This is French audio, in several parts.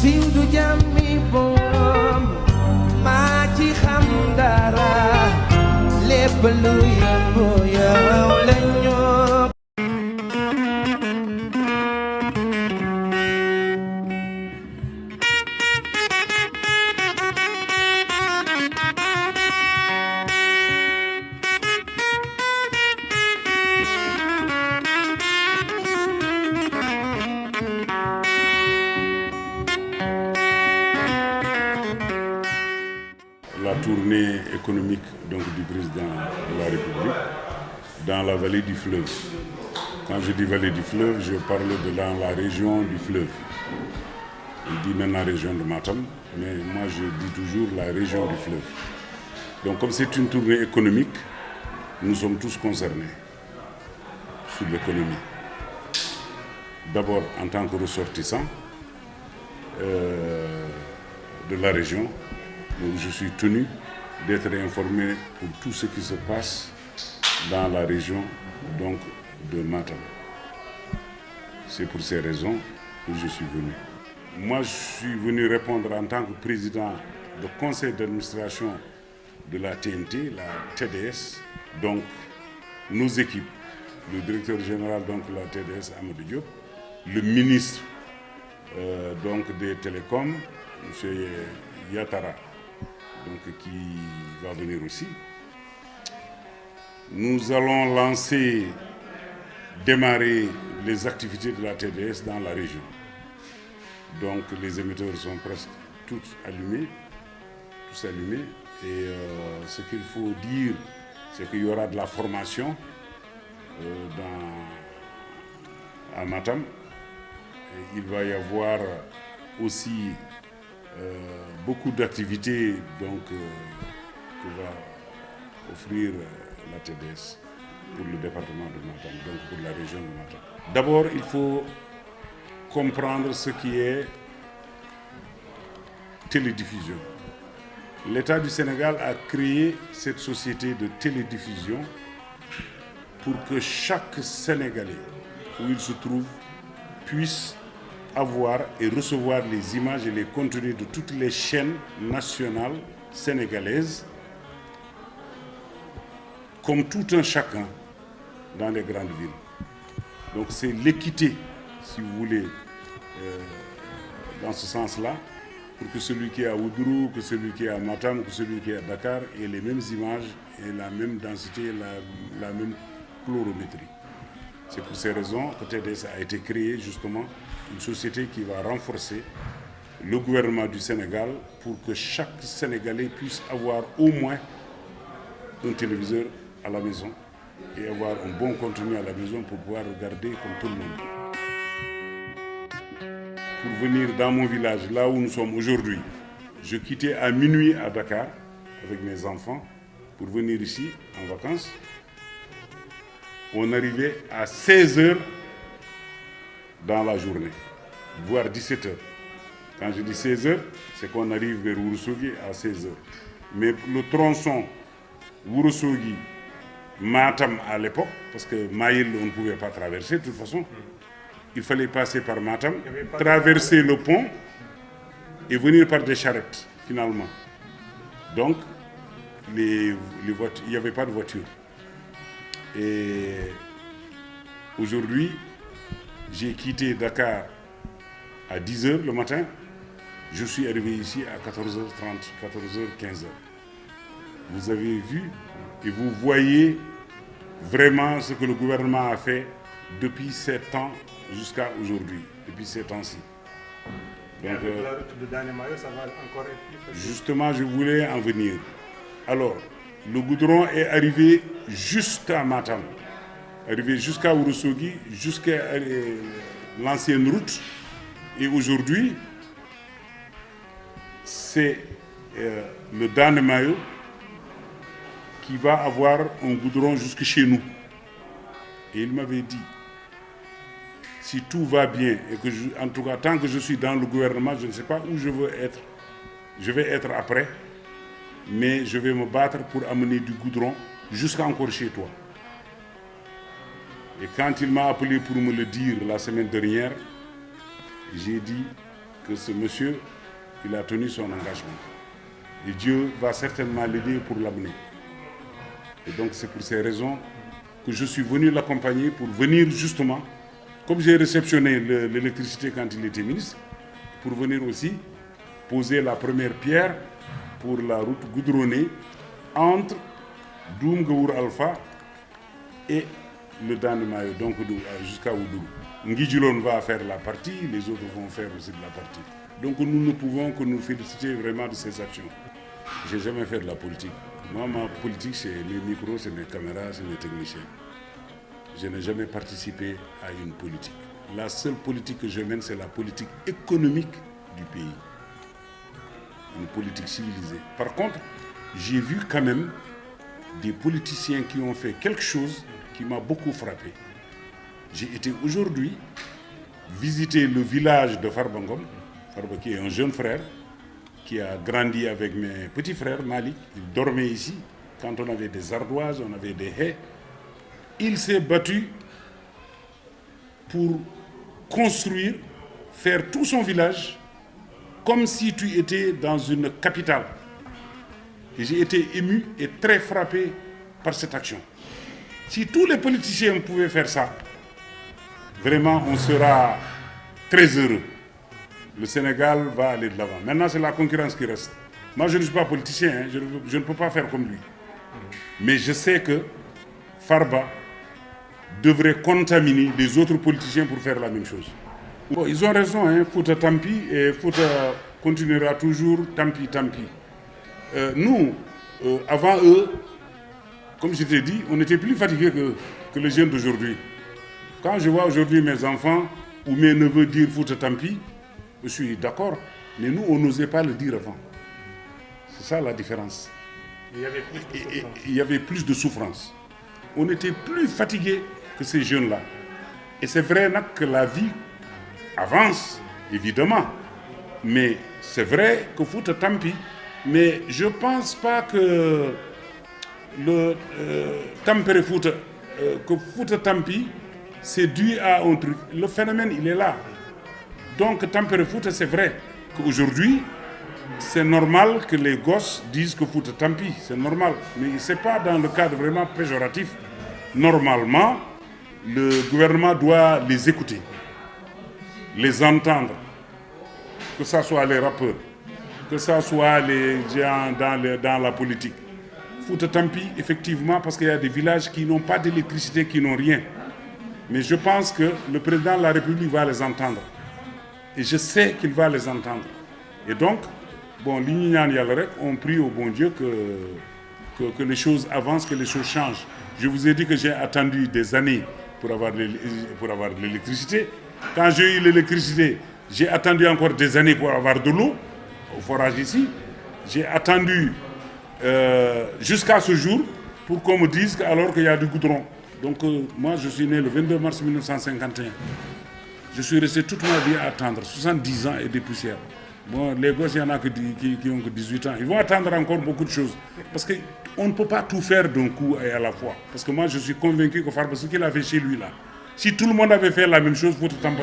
siiw du jàmmi boom maa ci xam dara lépp lu yëngu yow la ñoo La tournée économique donc, du président de la République dans la vallée du fleuve. Quand je dis vallée du fleuve, je parle de dans la région du fleuve. Il dit maintenant région de Matam, mais moi je dis toujours la région du fleuve. Donc comme c'est une tournée économique, nous sommes tous concernés sur l'économie. D'abord en tant que ressortissants de la région, donc je suis tenu d'être informé pour tout ce qui se passe dans la région donc, de Matam. C'est pour ces raisons que je suis venu. Moi, je suis venu répondre en tant que président du conseil d'administration de la TNT, la TDS, donc nos équipes, le directeur général donc, de la TDS, Amadou Diop, le ministre donc, des télécoms, M. Yatara, donc, qui va venir aussi. Nous allons démarrer les activités de la TDS dans la région. Donc les émetteurs sont presque tous allumés. Et ce qu'il faut dire, c'est qu'il y aura de la formation à Matam. Et il va y avoir aussi beaucoup d'activités donc, que va offrir la TDS pour le département de Matam, donc pour la région de Matam. D'abord, il faut comprendre ce qui est télédiffusion. L'État du Sénégal a créé cette société de télédiffusion pour que chaque Sénégalais, où il se trouve, puisse avoir et recevoir les images et les contenus de toutes les chaînes nationales sénégalaises comme tout un chacun dans les grandes villes. Donc c'est l'équité, si vous voulez, dans ce sens-là, pour que celui qui est à Oudourou, que celui qui est à Matam, que celui qui est à Dakar ait les mêmes images et la même densité, la même colorimétrie. C'est pour ces raisons que TDS a été créé justement une société qui va renforcer le gouvernement du Sénégal pour que chaque Sénégalais puisse avoir au moins un téléviseur à la maison et avoir un bon contenu à la maison pour pouvoir regarder comme tout le monde. Pour venir dans mon village, là où nous sommes aujourd'hui, je quittais à minuit à Dakar avec mes enfants pour venir ici en vacances. On arrivait à 16h dans la journée, voire 17h. Quand je dis 16h, c'est qu'on arrive vers Ourossogui à 16h. Mais le tronçon Ourossogui, Matam à l'époque, parce que Maïl, on ne pouvait pas traverser de toute façon, il fallait passer par Matam, traverser le pont et venir par des charrettes, finalement. Donc, il n'y avait pas de voiture. Et aujourd'hui, j'ai quitté Dakar à 10h le matin. Je suis arrivé ici à 14h30, 14h, 15h. Vous avez vu et vous voyez vraiment ce que le gouvernement a fait depuis 7 ans jusqu'à aujourd'hui, depuis ces temps-ci. Donc, la route de Danemayo, ça va encore être plus facile. Justement, je voulais en venir. Alors, le goudron est arrivé jusqu'à Matam, arrivé jusqu'à Ourossogui, jusqu'à l'ancienne route. Et aujourd'hui, c'est le Danemayo qui va avoir un goudron jusque chez nous. Et il m'avait dit, si tout va bien, et que en tout cas, tant que je suis dans le gouvernement, je ne sais pas où je veux être. Je vais être après, mais je vais me battre pour amener du goudron jusqu'à encore chez toi. Et quand il m'a appelé pour me le dire la semaine dernière, j'ai dit que ce monsieur, il a tenu son engagement. Et Dieu va certainement l'aider pour l'amener. Et donc c'est pour ces raisons que je suis venu l'accompagner pour venir justement, comme j'ai réceptionné l'électricité quand il était ministre, pour venir aussi poser la première pierre pour la route goudronnée entre Doum Gaour Alpha et le Danemayo, donc jusqu'à Oudourou. Ngidjilon va faire la partie, les autres vont faire aussi de la partie. Donc nous ne pouvons que nous féliciter vraiment de ces actions. Je n'ai jamais fait de la politique. Moi, ma politique, c'est les micros, c'est mes caméras, c'est mes techniciens. Je n'ai jamais participé à une politique. La seule politique que je mène, c'est la politique économique du pays. Une politique civilisée. Par contre, j'ai vu quand même des politiciens qui ont fait quelque chose qui m'a beaucoup frappé. J'ai été aujourd'hui visiter le village de Farbangom, Farba qui est un jeune frère, qui a grandi avec mes petits frères, Malik. Il dormait ici. Quand on avait des ardoises, on avait des haies. Il s'est battu pour construire, faire tout son village comme si tu étais dans une capitale. Et j'ai été ému et très frappé par cette action. Si tous les politiciens pouvaient faire ça, vraiment on sera très heureux. Le Sénégal va aller de l'avant. Maintenant, c'est la concurrence qui reste. Moi, je ne suis pas politicien, hein, je ne peux pas faire comme lui. Mais je sais que Farba devrait contaminer les autres politiciens pour faire la même chose. Bon, ils ont raison, hein, Fouta Tampi, et Fouta continuera toujours Tampi Tampi. Nous, avant eux, comme je t'ai dit, on était plus fatigués que les jeunes d'aujourd'hui. Quand je vois aujourd'hui mes enfants ou mes neveux dire Fouta Tampi, je suis d'accord, mais nous, on n'osait pas le dire avant. C'est ça la différence. Il y avait plus de souffrance. Il y avait plus de souffrance. On était plus fatigués que ces jeunes-là. Et c'est vrai que la vie avance, évidemment. Mais c'est vrai que Fouta Tampi, mais je ne pense pas que le Tampere Fouta, que Fouta Tampi, c'est dû à un truc. Le phénomène, il est là. Donc, Tampere Fouta, c'est vrai qu'aujourd'hui, c'est normal que les gosses disent que Fouta Tampi, c'est normal. Mais ce n'est pas dans le cadre vraiment péjoratif. Normalement, le gouvernement doit les écouter, les entendre, que ce soit les rappeurs, que ce soit les gens dans la politique. Fouta Tampi, effectivement, parce qu'il y a des villages qui n'ont pas d'électricité, qui n'ont rien. Mais je pense que le président de la République va les entendre. Et je sais qu'il va les entendre. Et donc, bon, on prie au bon Dieu que les choses avancent, que les choses changent. Je vous ai dit que j'ai attendu des années pour avoir de l'électricité. Quand j'ai eu l'électricité, j'ai attendu encore des années pour avoir de l'eau au forage ici. J'ai attendu jusqu'à ce jour pour qu'on me dise alors qu'il y a du goudron. Donc moi, je suis né le 22 mars 1951. Je suis resté toute ma vie à attendre, 70 ans et des poussières. Bon, les gosses, il y en a qui ont que 18 ans. Ils vont attendre encore beaucoup de choses. Parce qu'on ne peut pas tout faire d'un coup et à la fois. Parce que moi, je suis convaincu que Farba, ce qu'il a fait chez lui là, si tout le monde avait fait la même chose, il faut tout temps.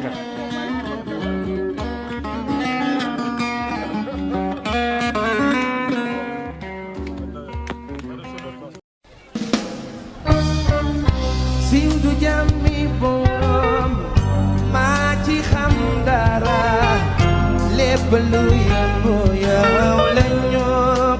Lu yëngu